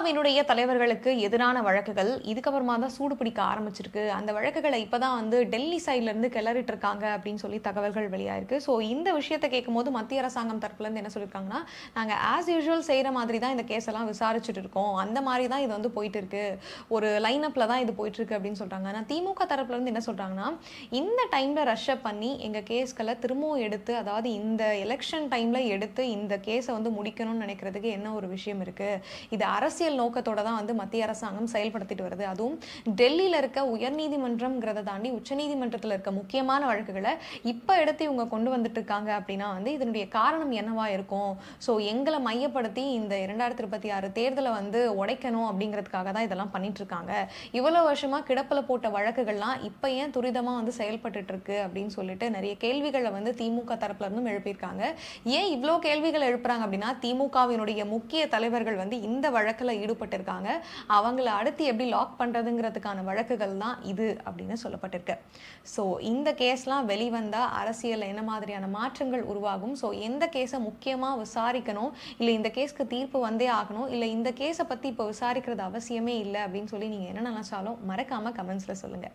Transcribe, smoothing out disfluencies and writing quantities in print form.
திமுகவினுடைய தலைவர்களுக்கு எதிரான வழக்குகள் இதுக்கப்புறமா தான் சூடு பிடிக்க ஆரம்பிச்சிருக்கு. அந்த வழக்குகளை இப்பதான் வந்து டெல்லி சைட்ல இருந்து கிளறிட்டு இருக்காங்க அப்படின்னு சொல்லி தகவல்கள் வெளியாயிருக்கு. ஸோ இந்த விஷயத்தை கேட்கும்போது மத்திய அரசாங்கம் தரப்புல இருந்து என்ன சொல்லியிருக்காங்கன்னா, நாங்க ஆஸ் யூஷுவல் செய்யற மாதிரி தான் இந்த கேஸ் எல்லாம் விசாரிச்சுட்டு இருக்கோம். அந்த மாதிரி தான் இது வந்து போயிட்டு இருக்கு. ஒரு லைன் அப்ல தான் இது போயிட்டு இருக்கு அப்படின்னு சொல்றாங்க. ஆனா திமுக தரப்புல இருந்து என்ன சொல்றாங்கன்னா, இந்த டைம்ல ரஷ் அப் பண்ணி எங்க கேஸ்களை திரும்பவும் எடுத்து, அதாவது இந்த எலெக்ஷன் டைம்ல எடுத்து இந்த கேஸை வந்து முடிக்கணும்னு நினைக்கிறதுக்கு என்ன ஒரு விஷயம் இருக்கு. இது அரசியல் நோக்கத்தோட தான் வந்து மத்திய அரசாங்கம் செயல்படுத்திட்டு வருது. அதுவும் டெல்லியில இருக்க உயர்நீதிமன்றம்ங்கிறத தாண்டி உச்சநீதிமன்றத்தில் இருக்க முக்கியமான வழக்குகளை இப்ப எடுத்து இவங்க கொண்டு வந்துட்டு இருக்காங்க அப்படின்னா வந்து இதனுடைய காரணம் என்னவா இருக்கும். ஸோ எங்களை மையப்படுத்தி இந்த 2026 தேர்தலை வந்து உடைக்கணும் அப்படிங்கிறதுக்காக தான் இதெல்லாம் பண்ணிட்டு இருக்காங்க. இவ்வளவு வருஷமா கிடப்பில போட்ட வழக்குகள்லாம் இப்ப ஏன் துரிதமா வந்து செயல்பட்டு இருக்கு அப்படின்னு சொல்லிட்டு நிறைய கேள்விகளை வந்து திமுக தரப்புல இருந்தும் எழுப்பியிருக்காங்க. ஏன் இவ்வளோ கேள்விகள் எழுப்புறாங்க அப்படின்னா, திமுகவினுடைய முக்கிய தலைவர்கள் வந்து இந்த வழக்கில் ஈடுபட்டிருக்காங்க. அவங்கள அடுத்து எப்படி லாக் பண்றதுங்கிறதுக்கான வழக்குகள் தான் இது அப்படின்னு சொல்லப்பட்டிருக்கு. ஸோ இந்த கேஸ்லாம் வெளிவந்தா அரசியல் என்ன மாதிரியான மாற்றங்கள் உருவாகும், ஸோ எந்த கேஸை முக்கியமாக விசாரிக்கணும், இல்லை இந்த கேஸ்க்கு தீர்ப்பு வந்தே ஆகணும், இல்லை இந்த கேஸை பற்றி இப்போ விசாரிக்கிறது அவசியமே இல்லை அப்படின்னு சொல்லி நீங்கள் என்ன நினைச்சாலும் மறக்காம கமெண்ட்ஸில் சொல்லுங்க.